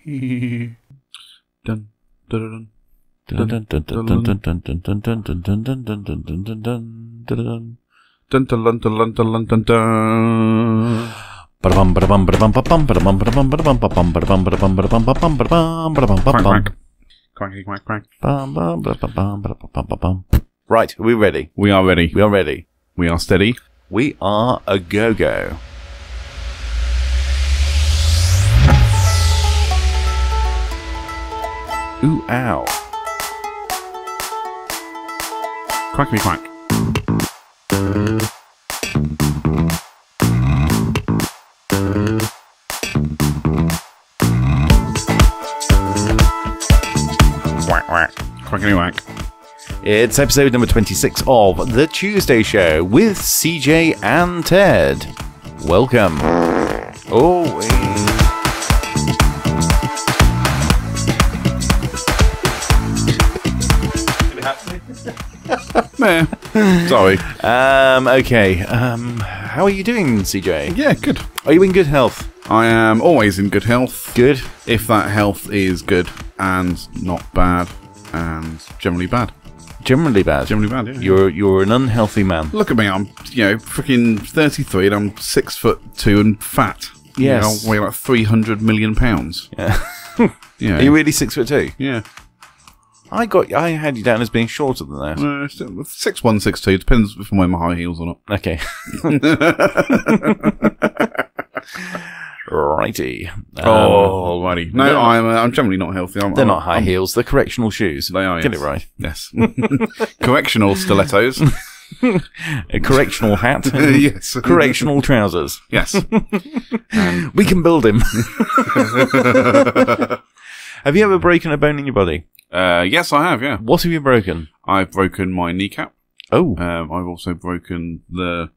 Dun, dun, Dun dun, dun dun dun dun dun dun dun dun dun dun dun dun dun dun dun dun. dun, dun, dun, dun, dun, dun, dun. Ba-da-bum, ba-da-bum, ba-da-bum, ba-bum, ba-da-bum, ba-da-bum, ba-da-bum, ba-bum, ba-da-bum, ba-da-bum, ba-da-bum, ba-bum, ba-da-bum, ba-da-bum, Quack, ba-bum. quack. Quacky, quack, quack. Bum, bum, ba-da-bum, ba-da-bum, ba-bum. Right, are we ready? We are ready. We are ready. We are steady. We are a go-go. Ooh, ow. Quackity quack. Whack, whack. Quackity whack. It's episode number 26 of The Tuesday Show with CJ and Ted. Welcome. Oh, Meh. Sorry. Okay. How are you doing, CJ? Yeah, good. Are you in good health? I am always in good health. Good. If that health is good and not bad and generally bad. Generally bad. Generally bad, yeah. You're an unhealthy man. Look at me, I'm, freaking 33 and I'm 6'2" and fat. Yes. I weigh like 300 million pounds. Yeah. Yeah. Are you really 6'2"? Yeah. I had you down as being shorter than that. 6'1", 6'2", depends if I'm wearing my high heels or not. Okay. Righty. Alrighty. No, I'm generally not healthy. They're not high heels. They're correctional shoes. They are, Get yes. it right. Yes. Correctional stilettos. A correctional hat. Yes. Correctional trousers. Yes. We can build him. Have you ever broken a bone in your body? Yes, I have, yeah. What have you broken? I've broken my kneecap. Oh. I've also broken the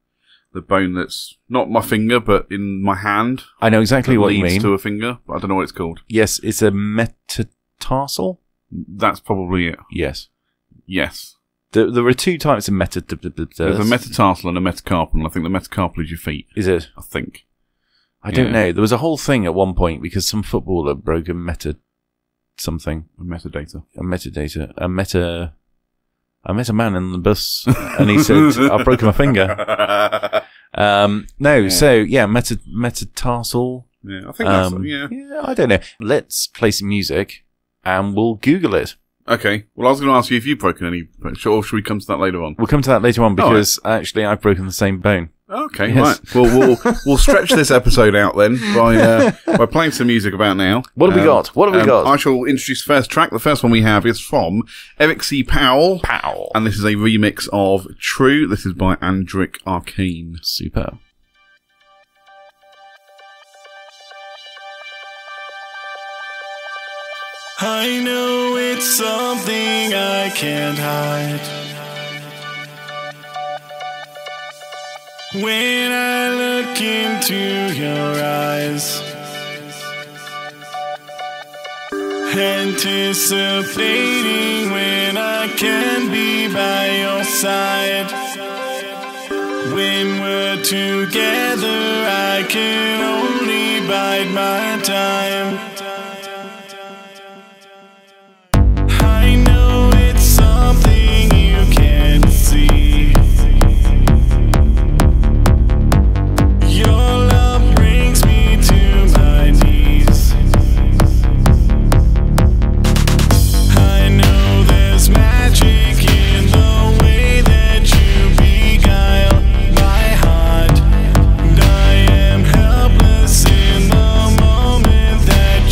bone that's not my finger, but in my hand. I know exactly what you leads mean. to a finger, but I don't know what it's called. Yes, it's a metatarsal? That's probably it. Yes. Yes. There are two types of There's a metatarsal and a metacarpal, and I think the metacarpal is your feet. Is it? I think. I don't know. There was a whole thing at one point because some footballer broke a something. A metadata. I met a man in the bus and he said, I've broken my finger. Metatarsal. Yeah, I think that's, yeah. Yeah, I don't know. Let's play some music and we'll Google it. Okay. Well, I was going to ask you if you've broken any, or should we come to that later on? We'll come to that later on because actually I've broken the same bone. Okay, Yes. right. Well, we'll stretch this episode out then by playing some music about now. What have we got? What have we got? I shall introduce the first track. The first one we have is from Eric C. Powell. And this is a remix of True. This is by Andrick Arcane. Super. I know it's something I can't hide. When I look into your eyes, anticipating when I can be by your side. When we're together, I can only bide my time. I know it's something you can't see. Your love brings me to my knees. I know there's magic in the way that you beguile my heart. And I am helpless in the moment that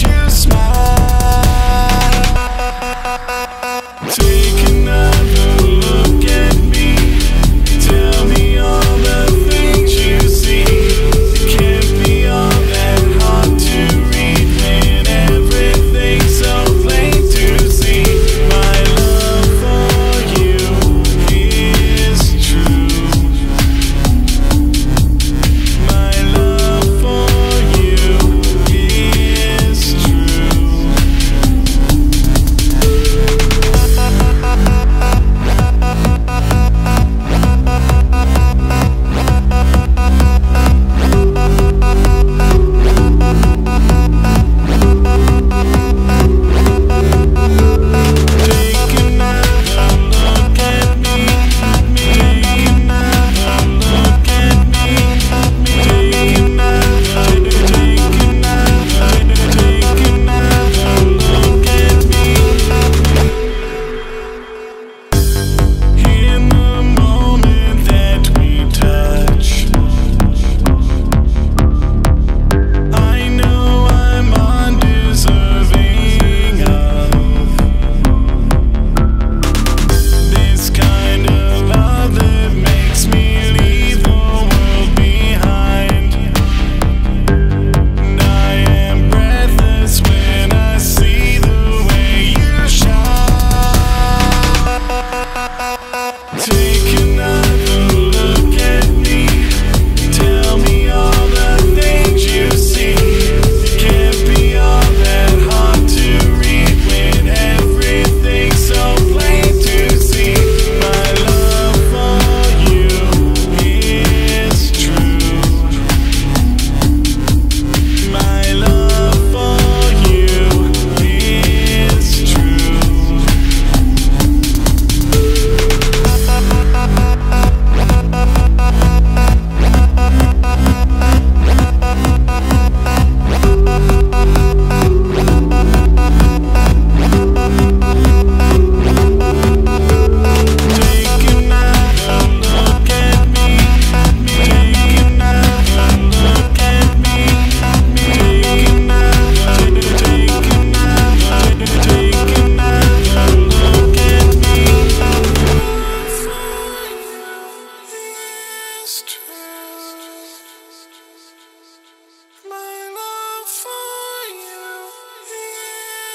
My love for you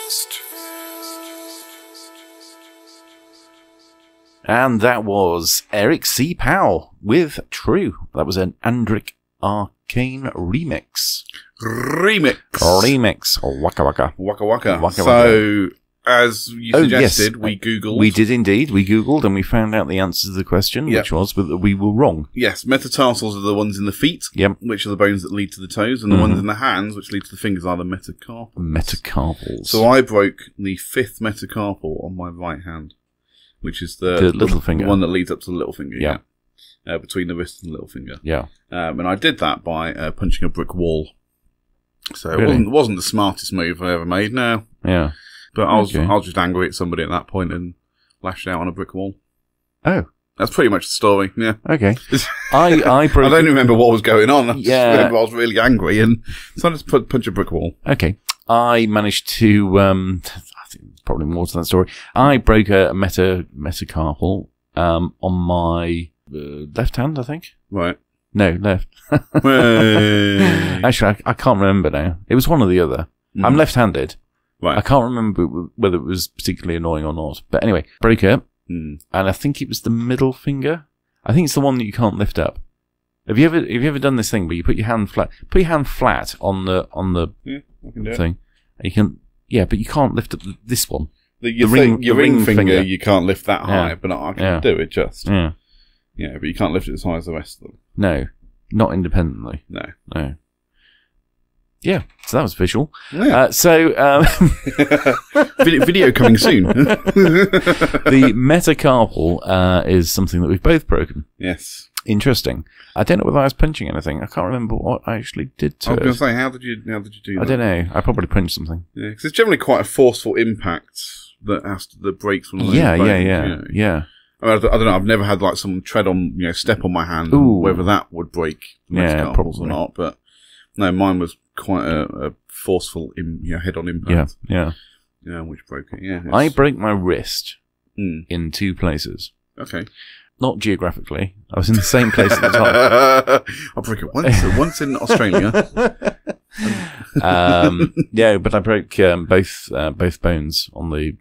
is true. And that was Eric C. Powell with True. That was an Andric Arcane remix. Remix. Oh, waka waka. Waka waka. Waka So, as you suggested, we Googled. We did indeed. We Googled and we found out the answer to the question, Yep. which was that we were wrong. Yes, metatarsals are the ones in the feet, Yep. which are the bones that lead to the toes, and the ones in the hands, which lead to the fingers, are the metacarpals. Metacarpals. So I broke the 5th metacarpal on my right hand, which is the little finger. the one that leads up to the little finger. Yeah. Between the wrist and the little finger. Yeah. And I did that by punching a brick wall. So Really? it wasn't the smartest move I ever made. No, Yeah. but I was Okay. just angry at somebody at that point and lashed out on a brick wall. Oh, That's pretty much the story. Yeah. okay. I broke. I don't remember what was going on. I just Yeah. remember I was really angry, and so I just punch a brick wall. Okay. I managed to, I think there's probably more to that story. I broke a metacarpal, on my left hand, I think. Right. No, left. Hey. Actually, I can't remember now. It was one or the other. I'm left-handed. Right. I can't remember whether it was particularly annoying or not. But anyway, broke it, and I think it was the middle finger. I think it's the one that you can't lift up. Have you ever done this thing where you put your hand flat on the Yeah, I can do it. thing, and you can, but you can't lift up this one. Your ring finger, finger. you can't lift that high, Yeah. but I can Yeah. do it just. Yeah. Yeah, but you can't lift it as high as the rest of them. No, not independently. No. No. Yeah, so that was visual. Yeah. Video coming soon. The metacarpal is something that we've both broken. Yes. Interesting. I don't know whether I was punching anything. I can't remember what I actually did to I was going to it. say, how did you do that? I don't know. I probably punched something. Yeah, because it's generally quite a forceful impact that breaks one of those Yeah. bones, you know. Yeah. I mean, I don't know. I've never had like someone tread on, step on my hand, Ooh. whether that would break the Yeah, metacarpals probably. or not. But no, mine was quite a forceful, head-on impact. Yeah. Which broke it. Yeah, I broke my wrist Mm. in 2 places. Okay. Not geographically. I was in the same place at the time. I broke it once in Australia. But I broke both bones on the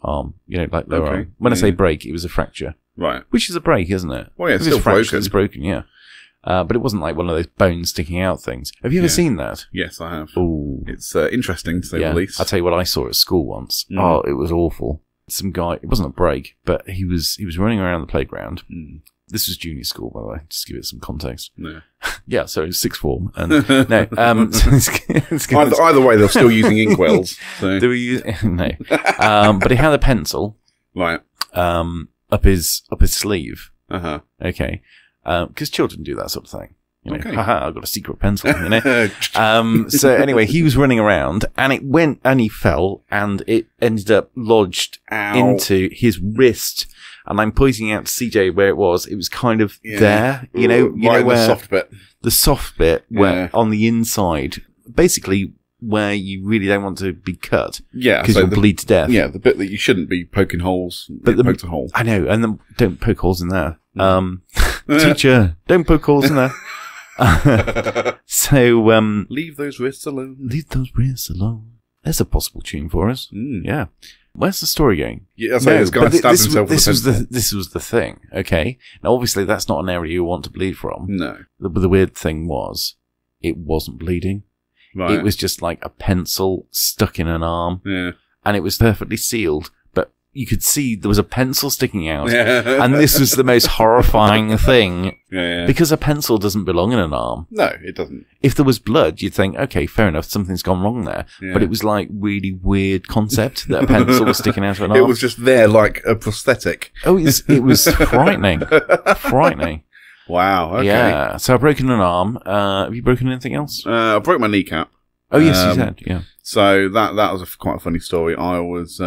arm. Like lower Okay. arm. When I say Yeah. break, it was a fracture, Right. which is a break, isn't it? Well, yeah, it's If still fractured, broken. It's broken, yeah. But it wasn't like one of those bones sticking out things. Have you ever Yeah. seen that? Yes, I have. Oh, It's interesting to say the least. I'll tell you what I saw at school once. Mm. Oh, it was awful. Some guy, it wasn't a break, but he was running around the playground. Mm. This was junior school, by the way, just to give it some context. No. Yeah, so it was sixth form. And no, Either way, they're still using inkwells. So. Do we use, no. But he had a pencil, Right. up his sleeve. Uh-huh. Okay. Because children do that sort of thing. Okay. Haha, I've got a secret pencil, So anyway, he was running around and it went and he fell and it ended up lodged Ow. into his wrist. And I'm pointing out to CJ where it was. It was kind of there, you know Right, where the soft bit. the soft bit where Yeah. on the inside, basically where you really don't want to be cut. Yeah. Because so you'll bleed to death. Yeah, the bit that you shouldn't be poking holes. But But poked a hole. I know, and then don't poke holes in there. Teacher, don't poke holes in there. So, Leave those wrists alone. leave those wrists alone. There's a possible tune for us. Mm. Yeah. Where's the story going? Yeah, that's like this guy but stabbed himself with a pencil. this was the thing, okay? Now, obviously, that's not an area you want to bleed from. No. The weird thing was, it wasn't bleeding. Right. It was just like a pencil stuck in an arm, Yeah. and it was perfectly sealed, but you could see there was a pencil sticking out. Yeah. And this was the most horrifying thing, Yeah. because a pencil doesn't belong in an arm. No, it doesn't. If there was blood, you'd think, okay, fair enough, something's gone wrong there. Yeah. But it was like really weird concept that a pencil was sticking out of an arm. It was just there like a prosthetic. Oh, it was frightening. Frightening. Wow. Okay. Yeah. So I've broken an arm. Have you broken anything else? I broke my kneecap. Oh, yes, you said. Yeah. So that was quite a funny story. It was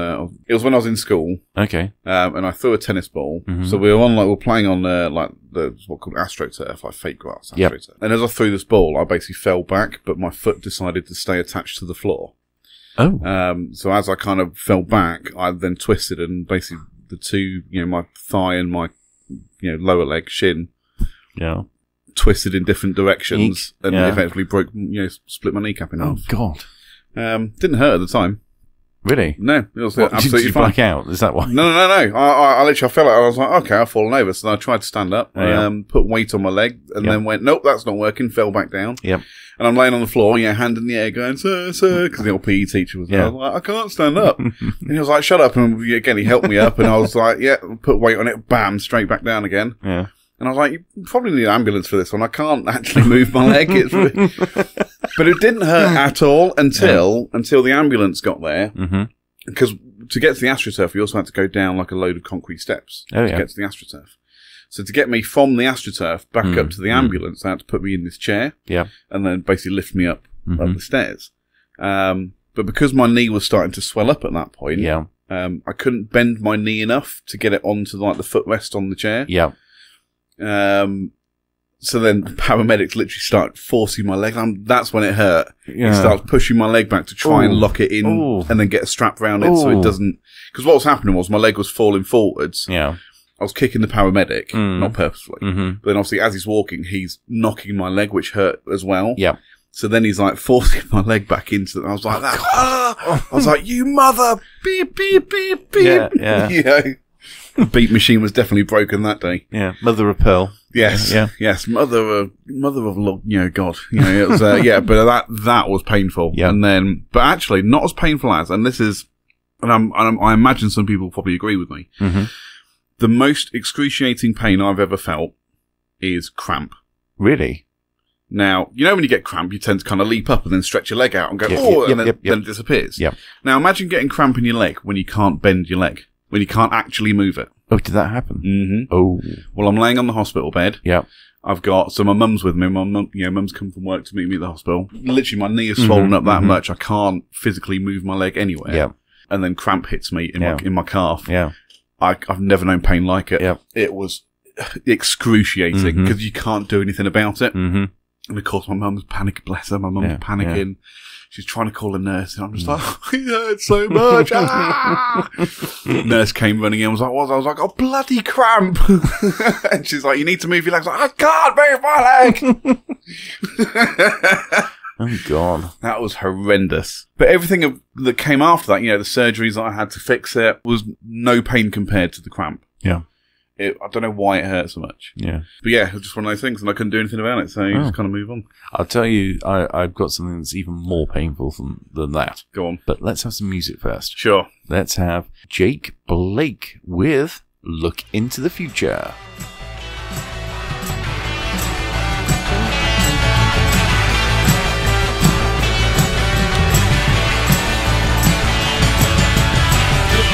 when I was in school, Okay. and I threw a tennis ball. Mhm. So we were playing on what's called astroturf, like fake grass. Yep. AstroTurf. And as I threw this ball, I basically fell back, but my foot decided to stay attached to the floor. Oh. So as I kind of fell back, I then twisted, and basically the two, my thigh and my, lower leg, shin, Yeah. twisted in different directions and Yeah. effectively split my kneecap in Oh, half. God. Didn't hurt at the time. Really? No, it was What, absolutely did you fine. black out? Is that why? No. I literally felt like I was like, okay, I've fallen over. So I tried to stand up, put weight on my leg, and then went, nope, that's not working. Fell back down. Yep. And I'm laying on the floor, hand in the air, going, sir, because the old PE teacher was there. I was like, I can't stand up. And he was like, shut up. And again, he helped me up, and I was like, yeah, put weight on it, bam, straight back down again. Yeah. And I was like, you probably need an ambulance for this one. I can't actually move my leg. But it didn't hurt at all until the ambulance got there. Because to get to the AstroTurf, we also had to go down like a load of concrete steps to get to the AstroTurf. So to get me from the AstroTurf back up to the ambulance, they had to put me in this chair and then basically lift me up the stairs. But because my knee was starting to swell up at that point, I couldn't bend my knee enough to get it onto like the footrest on the chair. So then the paramedics literally start forcing my leg. That's when it hurt. He starts pushing my leg back to try and lock it in and then get a strap around it so it doesn't... Because what was happening was my leg was falling forwards. I was kicking the paramedic, not purposefully. But then obviously as he's walking, he's knocking my leg, which hurt as well. So then he's like forcing my leg back into it. I was like, I was like, you mother, beep, beep, beep, beep. The beep machine was definitely broken that day. Mother of pearl. Yes, yes, mother of God. It was, but that was painful. And then, but actually not as painful as, and this is, and I imagine some people probably agree with me. The most excruciating pain I've ever felt is cramp. Really? Now, when you get cramp, you tend to kind of leap up and then stretch your leg out and go, then it disappears. Now imagine getting cramp in your leg when you can't bend your leg, when you can't actually move it. Oh, did that happen? Oh. Well, I'm laying on the hospital bed. I've got, so my mum's with me. My mum, mum's come from work to meet me at the hospital. Literally, my knee is swollen up that much. I can't physically move my leg anywhere. And then cramp hits me in my calf. I've never known pain like it. It was excruciating because you can't do anything about it. And of course, my mum's panicking. Bless her. My mum's panicking. She's trying to call a nurse, and I'm just like, oh, it hurts so much. Nurse came running in and was like, what? I was like, oh, bloody cramp. And she's like, you need to move your legs. I was like, I can't move my leg. Oh, God. That was horrendous. But everything that came after that, the surgeries that I had to fix it, was no pain compared to the cramp. I don't know why it hurt so much. But it was just one of those things, and I couldn't do anything about it, so you just kind of move on. I'll tell you, I've got something that's even more painful than that. Go on. But let's have some music first. Sure. Let's have Jake Blake with Look Into the Future. Look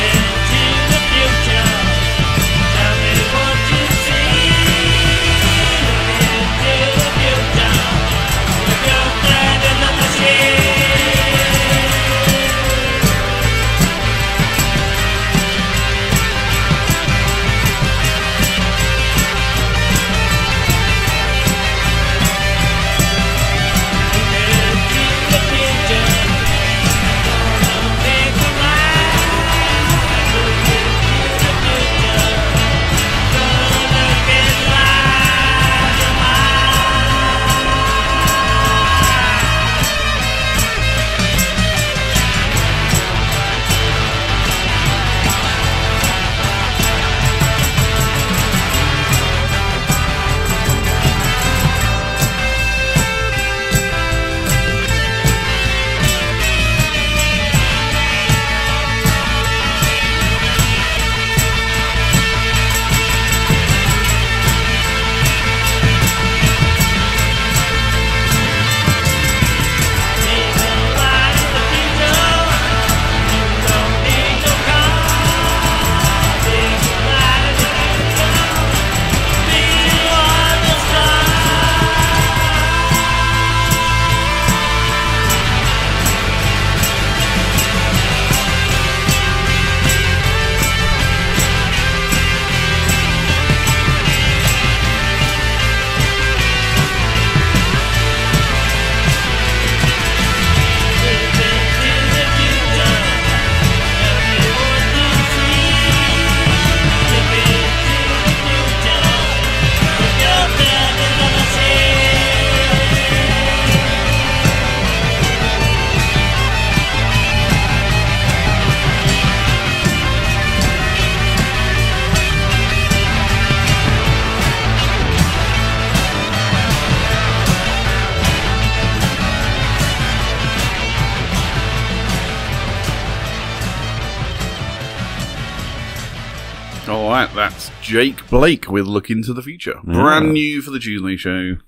All right, that's Jake Blake with Look Into the Future. Brand new for the Tuesday show.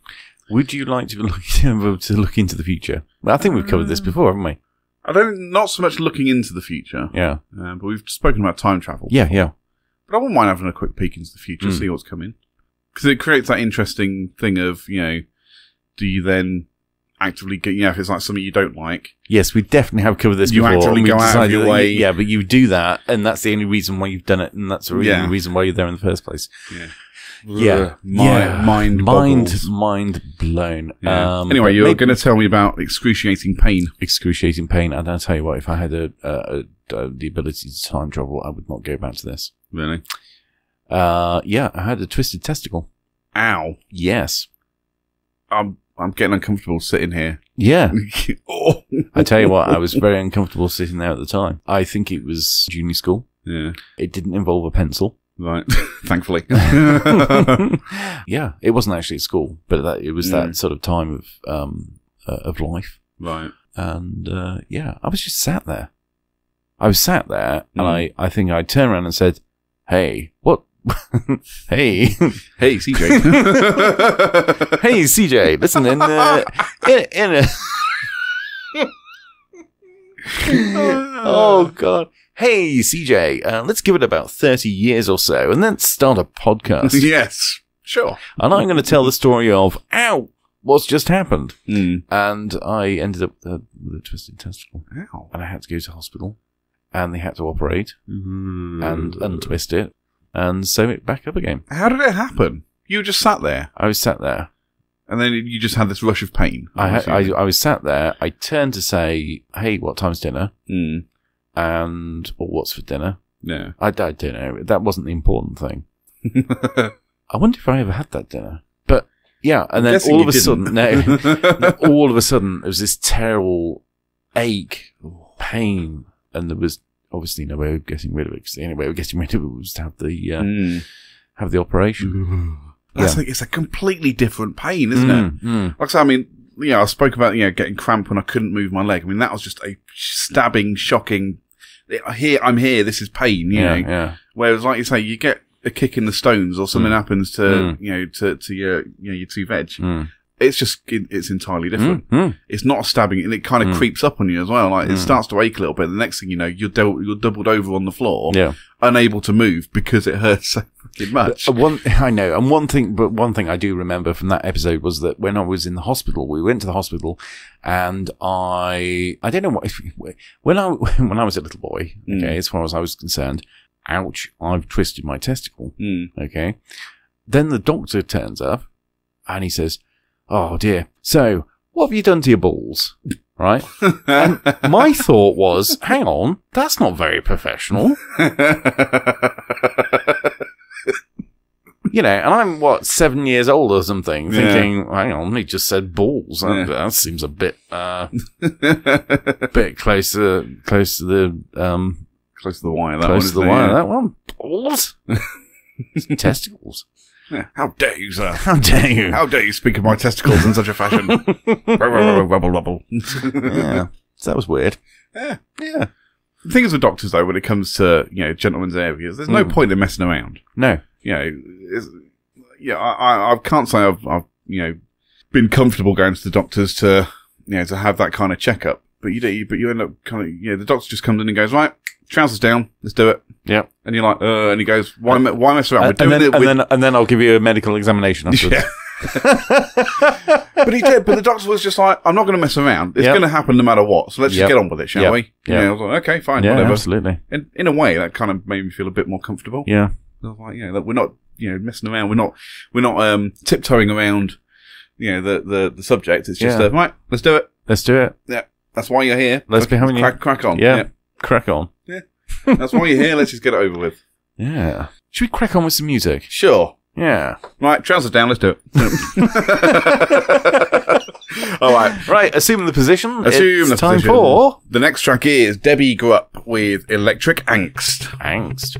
Would you like to look into the future? Well, I think we've covered this before, haven't we? Not so much looking into the future. Yeah. But we've spoken about time travel. Yeah, yeah. But I wouldn't mind having a quick peek into the future, see what's coming. Because it creates that interesting thing of, do you then actively get, if it's like something you don't like. Yes, we definitely have covered this before. You actively go out of your way. Yeah, but you do that, and that's the only reason why you've done it, and that's the only reason why you're there in the first place. Yeah. Mind blown. Yeah. Anyway, you're going to tell me about excruciating pain. Excruciating pain. And I'll tell you what, if I had the ability to time travel, I would not go back to this. Really? Yeah, I had a twisted testicle. Ow. Yes. I'm getting uncomfortable sitting here. Yeah. Oh. I tell you what, I was very uncomfortable sitting there at the time. I think it was junior school. Yeah. It didn't involve a pencil. Right. Thankfully. Yeah. It wasn't actually at school, but it was that sort of time of life. Right. And, I was just sat there. I was sat there and I think I turned around and said, "Hey, what?" Hey, CJ. Hey, CJ. Listen, in oh God. Hey, CJ. Let's give it about 30 years or so, and then start a podcast. Yes, sure. And I'm going to tell the story of what's just happened. And I ended up with a twisted testicle. Ow. And I had to go to hospital, and they had to operate and untwist it. And sew it back up again. How did it happen? You just sat there? I was sat there. And then you just had this rush of pain? I was sat there. I turned to say, "Hey, what time's dinner?" Or what's for dinner? Yeah. I don't know. That wasn't the important thing. I wonder if I ever had that dinner. But, yeah, and then all of a sudden, all of a sudden, there was this terrible ache, pain, and there was obviously no way of getting rid of it, because the only way of getting rid of it was to have the operation. It's a completely different pain, isn't it? Like I said, I mean, I spoke about getting cramp when I couldn't move my leg. I mean, that was just a stabbing, shocking. I'm here. This is pain. You know. Whereas, like you say, you get a kick in the stones or something happens to to your two veg. It's entirely different. It's not a stabbing, and it kind of creeps up on you as well. Like it starts to ache a little bit. The next thing you know, you're doubled over on the floor, unable to move because it hurts so fucking much. I know, and one thing I do remember from that episode was that when I was in the hospital, we went to the hospital, and I don't know what when I was a little boy. Okay, as far as I was concerned, ouch! I've twisted my testicle. Okay, then the doctor turns up, and he says, "Oh dear. So, what have you done to your balls?" Right? And my thought was, hang on, that's not very professional. And I'm, 7 years old or something, thinking, hang on, he just said balls. That seems a bit, bit close to the, close to the wire, that one. Balls? Testicles. Yeah. How dare you, sir? How dare you? How dare you speak of my testicles in such a fashion? Rubble, rubble. Yeah. So that was weird. Yeah. The thing is with doctors, though, when it comes to, gentlemen's areas, there's no point in messing around. No. I can't say I've been comfortable going to the doctors to have that kind of checkup. But you end up kind of, the doctor just comes in and goes, right, trousers down, let's do it. Yeah. And you're like, and he goes, why mess around? And then I'll give you a medical examination afterwards. Yeah. But the doctor was just like, I'm not going to mess around. It's going to happen no matter what. So let's just get on with it, shall we? I was like, okay, fine, whatever. Absolutely. And in a way, that kind of made me feel a bit more comfortable. Yeah. I was like, that we're not, messing around. We're not tiptoeing around, the subject. It's just, right, let's do it. Let's do it. Yeah. That's why you're here. Let's be having you. Crack on. Yeah. Crack on. Yeah. That's why you're here. Let's just get it over with. Yeah. Should we crack on with some music? Sure. Yeah. Right, trousers down, let's do it. All right. Right, assume the position. It's time position. For... The next track is Debbie Grupp with Electric Angst. Angst.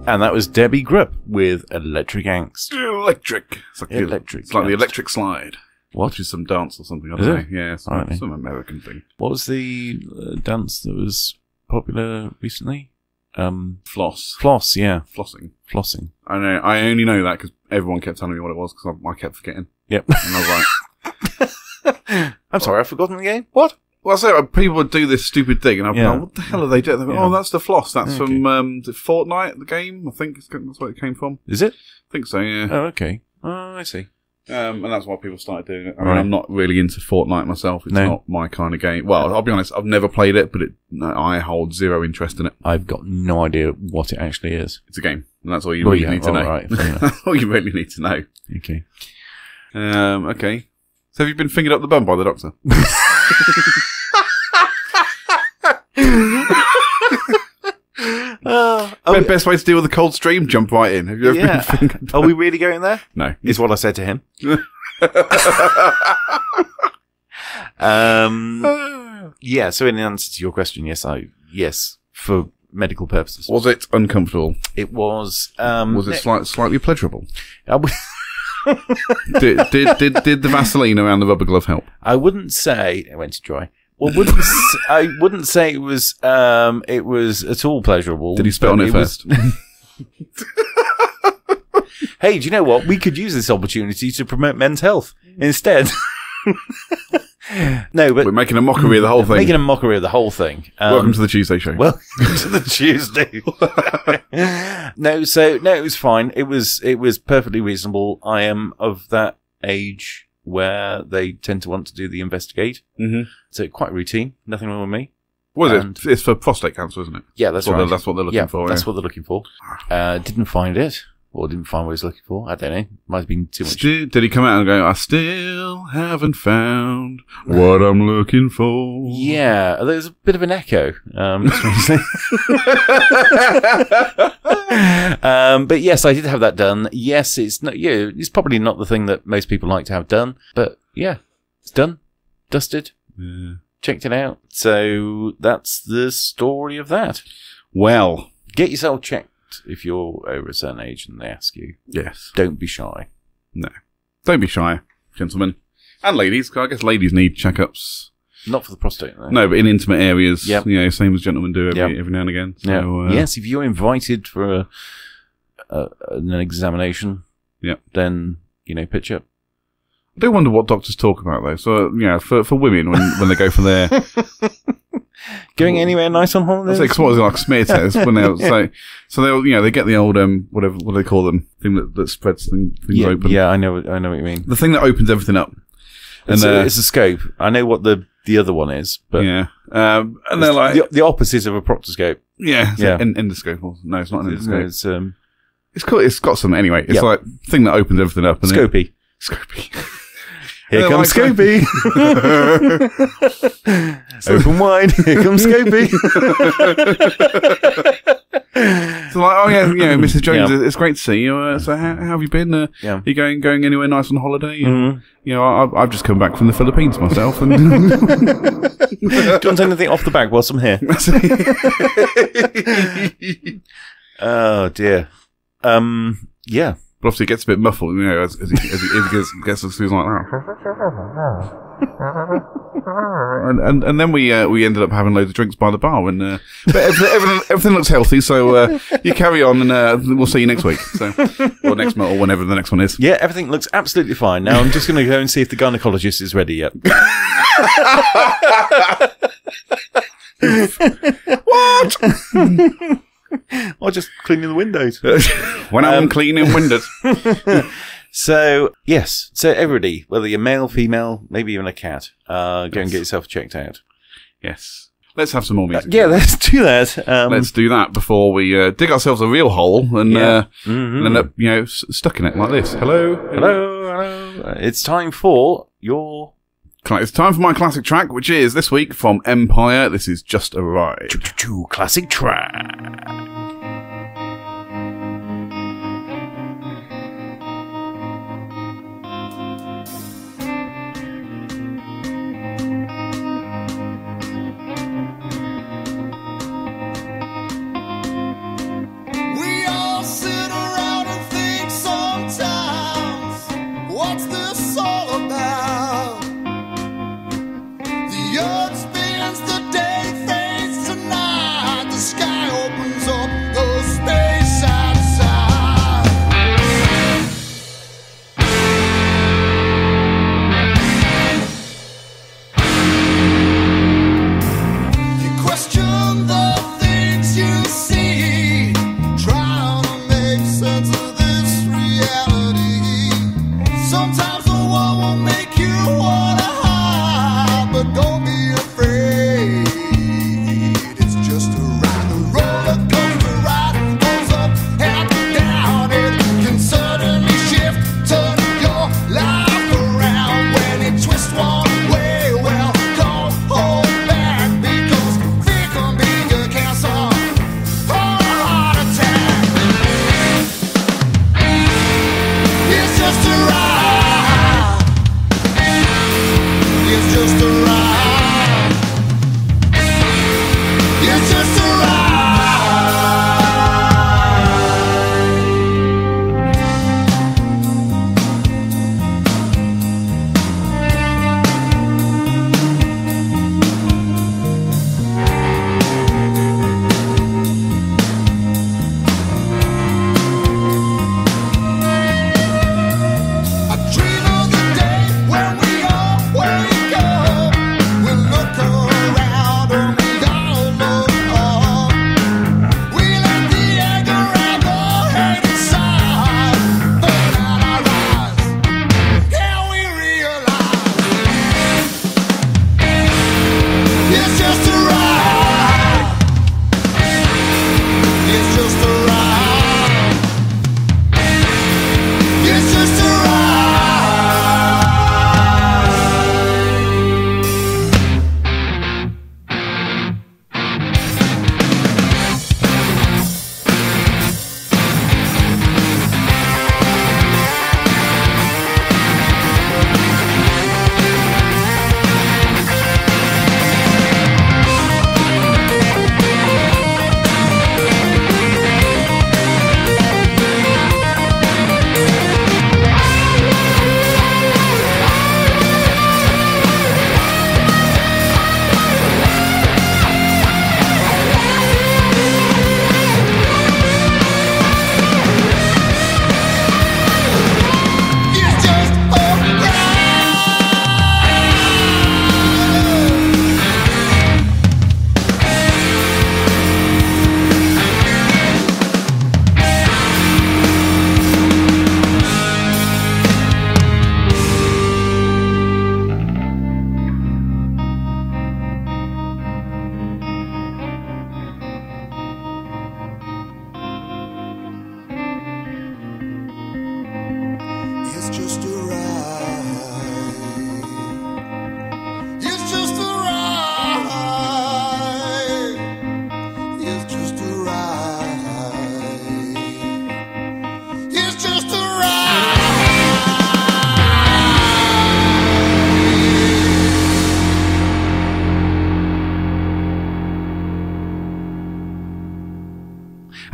And that was Debbie Grupp with Electric Angst. Electric. It's like Electric. It's like the electric slide. What? Which is some dance or something. I Is don't it? know. Yeah, some American thing. What was the dance that was popular recently? Floss. Floss, yeah. Flossing. I know. I only know that because everyone kept telling me what it was because I kept forgetting. Yep. And I was like, I'm sorry, I've forgotten the game. What? well, so people would do this stupid thing, and I'd be like, what the hell are they doing? They'd be, oh, that's the floss. That's from Fortnite, the game. I think that's where it came from. Is it? I think so, yeah. Oh, okay. Oh, I see. And that's why people started doing it. I mean, I'm not really into Fortnite myself. It's not my kind of game. Well, I'll be honest, I've never played it, but I hold zero interest in it. I've got no idea what it actually is. It's a game, and that's all you really need to know. Right, that's all you really need to know. Okay. Okay. So have you been fingered up the bum by the doctor? Best way to deal with a cold stream, jump right in. Have you ever been fingered? Are we really going there? No. Is what I said to him. Yeah, so in answer to your question, yes, for medical purposes. Was it uncomfortable? It was. Was it slightly pleasurable? did the Vaseline around the rubber glove help? I wouldn't say it went to dry. Well, I wouldn't say it was at all pleasurable. Did he spit on it first? Hey, do you know what? We could use this opportunity to promote men's health instead. No, but we're making a mockery of the whole thing. Making a mockery of the whole thing. Welcome to the Tuesday show. Welcome to the Tuesday. No, it was fine. It was perfectly reasonable. I am of that age where they tend to want to do the investigate. Mm-hmm. So quite routine. Nothing wrong with me. What is it? It's for prostate cancer, isn't it? Yeah, that's right. That's what they're looking for. That's what they're looking for. Didn't find it. Or didn't find what he was looking for. I don't know. Might have been too much. Did he come out and go, I still haven't found what I'm looking for? Yeah, there's a bit of an echo. But yes, I did have that done. Yes, it's not. Yeah, it's probably not the thing that most people like to have done. But yeah, it's done, dusted, checked it out. So that's the story of that. Well, get yourself checked. If you're over a certain age and they ask you. Yes. Don't be shy. No. Don't be shy, gentlemen. And ladies, 'cause I guess ladies need checkups. Not for the prostate, though. No, but in intimate areas, yep. You know, same as gentlemen do every now and again. So, yes, if you're invited for an examination, then, pitch up. I do wonder what doctors talk about, though. So, for women, when they go for their... Going anywhere nice on holidays? It's like smear test when they'll so they'll they get the old what do they call them, thing that spreads things open. Yeah, I know what you mean. The thing that opens everything up. And it's a scope. I know what the other one is, but and they're like the opposite of a proctoscope. Yeah. Endoscope. No, it's not an endoscope. No, it's cool. It's got some anyway. It's like thing that opens everything up. And Scopy. Here comes Scopy. Open wide. Here comes Scopy. So Mrs. Jones, it's great to see you. So how have you been? Are you going anywhere nice on holiday? Mm-hmm. I've just come back from the Philippines myself. And do you want anything off the back whilst I'm here? Oh dear. Yeah. But obviously it gets a bit muffled, as he gets like that. and then we ended up having loads of drinks by the bar. But everything looks healthy, so you carry on, and we'll see you next week. So, or next month, or whenever the next one is. Yeah, everything looks absolutely fine. Now I'm just going to go and see if the gynecologist is ready yet. What? Or just cleaning the windows. When I'm cleaning windows. So, yes. So, everybody, whether you're male, female, maybe even a cat, go and get yourself checked out. Yes. Let's have some more music. Let's do that. Let's do that before we dig ourselves a real hole and end up, stuck in it like this. Hello. It's time for your... It's time for my classic track, which is this week from Empire. This is Just a Ride. Classic track. We all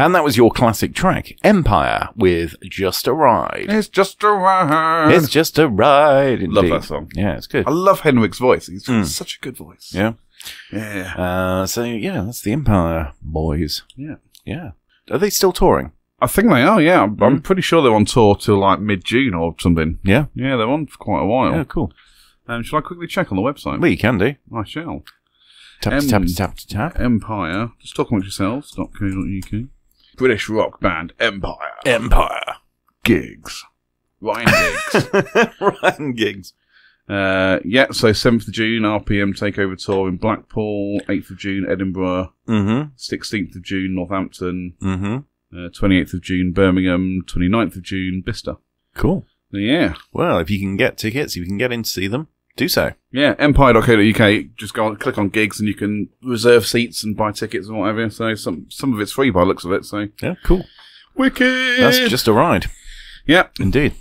And that was your classic track, Empire, with Just a Ride. It's just a ride. It's just a ride. Indeed. Love that song. Yeah, it's good. I love Henwick's voice. He's got such a good voice. Yeah. Yeah. So, yeah, that's the Empire boys. Yeah. Yeah. Are they still touring? I think they are, yeah. I'm pretty sure they're on tour till like mid-June or something. Yeah. Yeah, they're on for quite a while. Yeah, cool. Shall I quickly check on the website? Well, you can do. I shall. Tap. Empire. Just talk amongst yourselves.co.uk. British rock band Empire. Gigs. Ryan Giggs. Ryan Giggs. Yeah, so 7th of June, RPM Takeover Tour in Blackpool. 8th of June, Edinburgh. 16th of June, Northampton. 28th of June, Birmingham. 29th of June, Bicester. Cool. Yeah. Well, if you can get tickets, if you can get in to see them, do so. Yeah, empire.co.uk. Just go on, click on gigs and you can reserve seats and buy tickets and whatever. So some of it's free by the looks of it. So yeah, cool. Wicked. That's just a ride. Yeah. Indeed.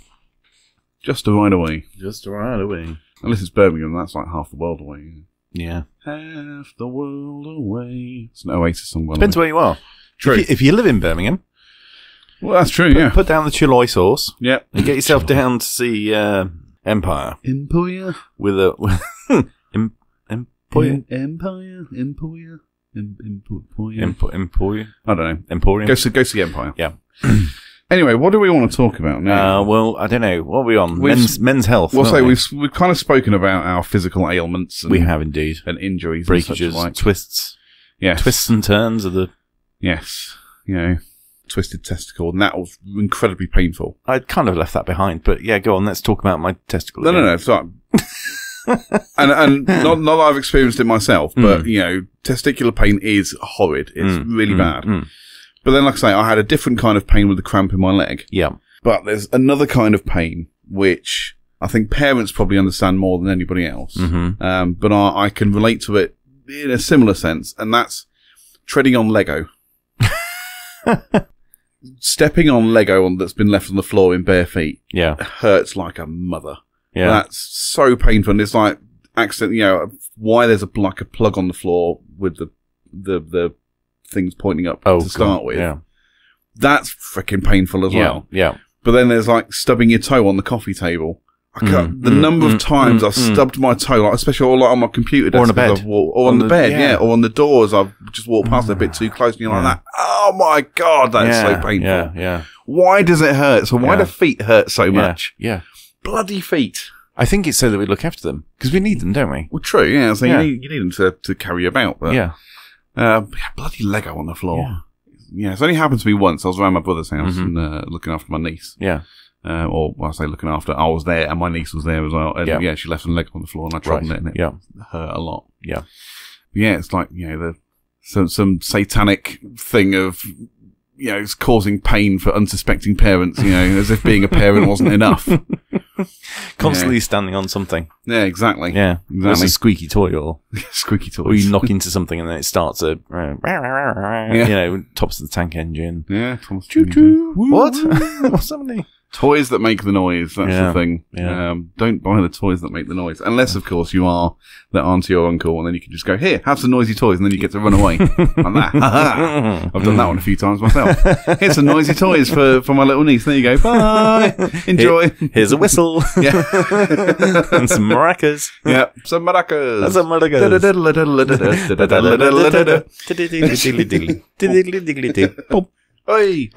Just a ride away. Just a ride away. Unless it's Birmingham, that's like half the world away. Yeah. Half the world away. It's an Oasis song, by the way. Depends where you are. True. If you live in Birmingham, well, that's true, yeah. Put down the Chiloy sauce. Yeah. And get yourself down to see Empire. Empire. With a... Empire. Empire. I don't know. Emporium. Go see Empire. Yeah. Anyway, what do we want to talk about now? Well, I don't know. What are we on? Men's health. We'll say we've kind of spoken about our physical ailments. And, we have indeed. And injuries. Breakages, and such like. twists. Yes. Twists and turns of the... Yes. You know, twisted testicle. And that was incredibly painful. I kind of left that behind. But yeah, go on. Let's talk about my testicle. No. It's like... and not that I've experienced it myself, but, you know, testicular pain is horrid. It's really bad. But then, like I say, I had a different kind of pain with the cramp in my leg. Yeah. But there's another kind of pain, which I think parents probably understand more than anybody else. But I can relate to it in a similar sense, and that's treading on Lego. Stepping on Lego that's been left on the floor in bare feet. Yeah. Hurts like a mother. Yeah. That's so painful. And it's like accident, you know, why there's a plug on the floor with the things pointing up to start with. Yeah. That's freaking painful as well. Yeah. But then there's like stubbing your toe on the coffee table. The number of times I've stubbed my toe, like, especially all like on my computer desk, or on a bed, or on the bed, or on the doors. I've just walked past it a bit too close, and you're like that. Oh my god, that's so painful. Yeah. Why does it hurt? So why do feet hurt so much? Yeah. Bloody feet. I think it's so that we look after them because we need them, don't we? Well, true. Yeah. So you need them to carry you about. But, bloody Lego on the floor. Yeah. It's only happened to me once. I was around my brother's house and looking after my niece. Yeah. Or when I say looking after, I was there and my niece was there as well. And she left some Lego on the floor and I trod on it and it hurt a lot. Yeah. But yeah, it's like, you know, some satanic thing of, you know, it's causing pain for unsuspecting parents, you know, as if being a parent wasn't enough. Constantly standing on something. Yeah, exactly. Yeah. It's a squeaky toy or squeaky toy. Or you knock into something and then it starts you know, tops of the tank engine. Yeah. Choo-choo. What? What's happening? Toys that make the noise, that's the thing. Yeah. Don't buy the toys that make the noise. Unless, of course, you are that auntie or uncle, and then you can just go, here, have some noisy toys, and then you get to run away. Like that. I've done that one a few times myself. Here's some noisy toys for my little niece. There you go. Bye. Enjoy. Here's a whistle. Yeah. And some maracas. Yeah. Some maracas. And some maracas. Oi,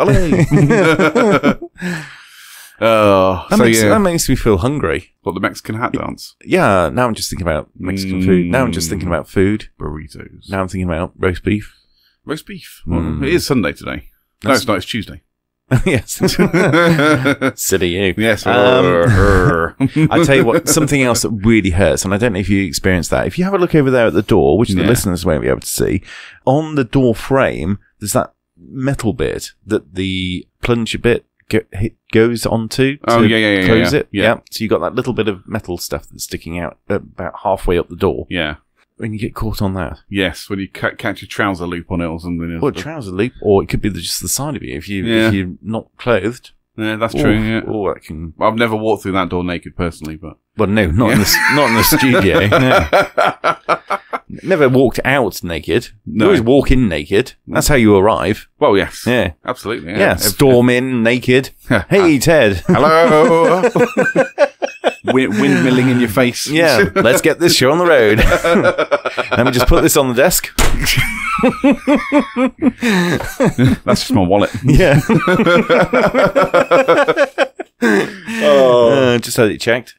that makes me feel hungry. What, the Mexican hat dance? Yeah, now I'm just thinking about Mexican food. Now I'm just thinking about food. Burritos. Now I'm thinking about roast beef. Roast beef? Well, it is Sunday today. No, it's not. It's Tuesday. Yes. Silly you. Yes. I tell you what, something else that really hurts, and I don't know if you experienced that. If you have a look over there at the door, which the listeners won't be able to see, on the door frame, there's that metal bit that the plunger bit goes onto to close it. Yeah. So you got that little bit of metal stuff that's sticking out about halfway up the door. Yeah. When you get caught on that. Yes, when you catch a trouser loop on it or something. Or a trouser loop, or it could be just the side of you if you're not clothed. Yeah, that's true. Yeah. Or that can. I've never walked through that door naked personally, but well, no, not in the studio. Never walked out naked. No. You always walk in naked. That's how you arrive. Well, yes. Yeah. Absolutely. Yeah. Storm in naked. Hey, Ted. Hello. Windmilling in your face. Yeah. Let's get this show on the road. Let me just put this on the desk. That's just my wallet. Yeah. Just had it checked.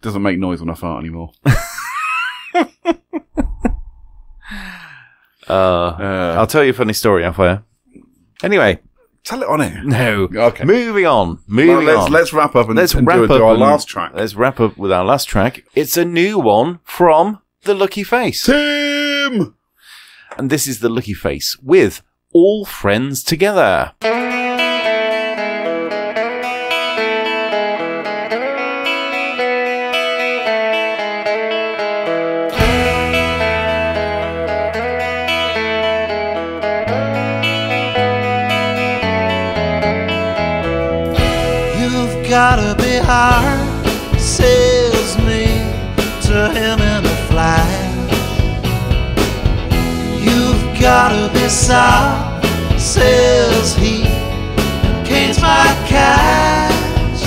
Doesn't make noise when I fart anymore. I'll tell you a funny story off air. Anyway. Tell it on air. No. Okay. Moving on. Let's wrap up and do our last track. Let's wrap up with our last track. It's a new one from The Lucky Face. Tim! And this is The Lucky Face with All Friends Together. Gotta be hard, says me to him in a flash. You've gotta be soft, says he, and Kane's my cash.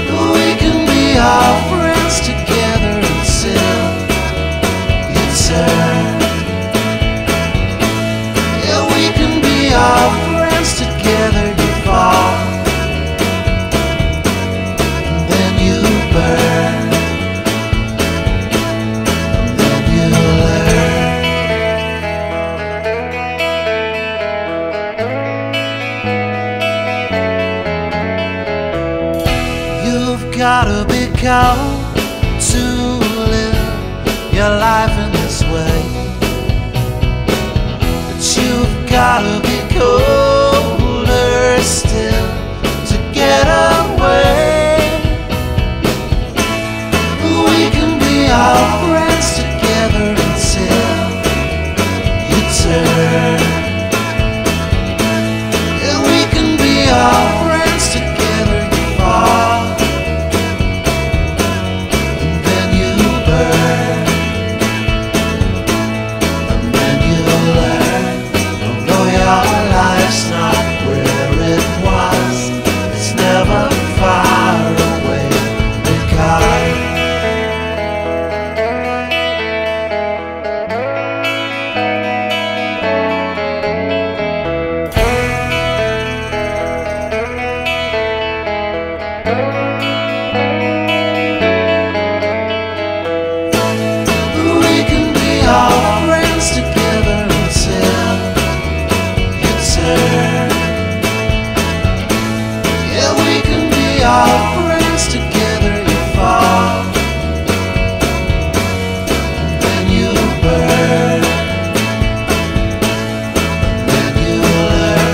We can be our friends together until you turn. Yeah, we can be our friends together, you fall. Gotta be cold to live your life in this way, but you've gotta be colder still to get away. We can be our friends together until you turn. Yeah, we can be our friends together, you fall.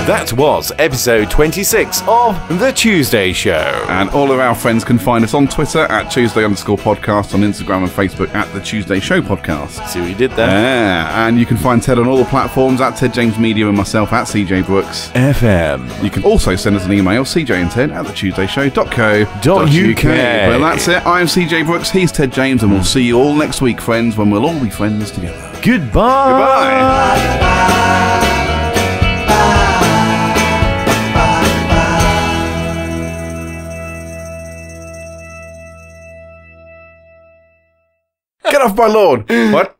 That was episode 26 of The Tuesday Show. And all of our friends can find us on Twitter at Tuesday_podcast, on Instagram and Facebook at The Tuesday Show Podcast. See what you did there? Yeah, and you can find Ted on all the platforms at Ted James Media and myself at CJ Brooks FM. You can also send us an email, cjandted@thetuesdayshow.co.uk. Well, that's it. I'm CJ Brooks, he's Ted James, and we'll see you all next week, friends, when we'll all be friends together. Goodbye. Goodbye. Get off my lawn! What?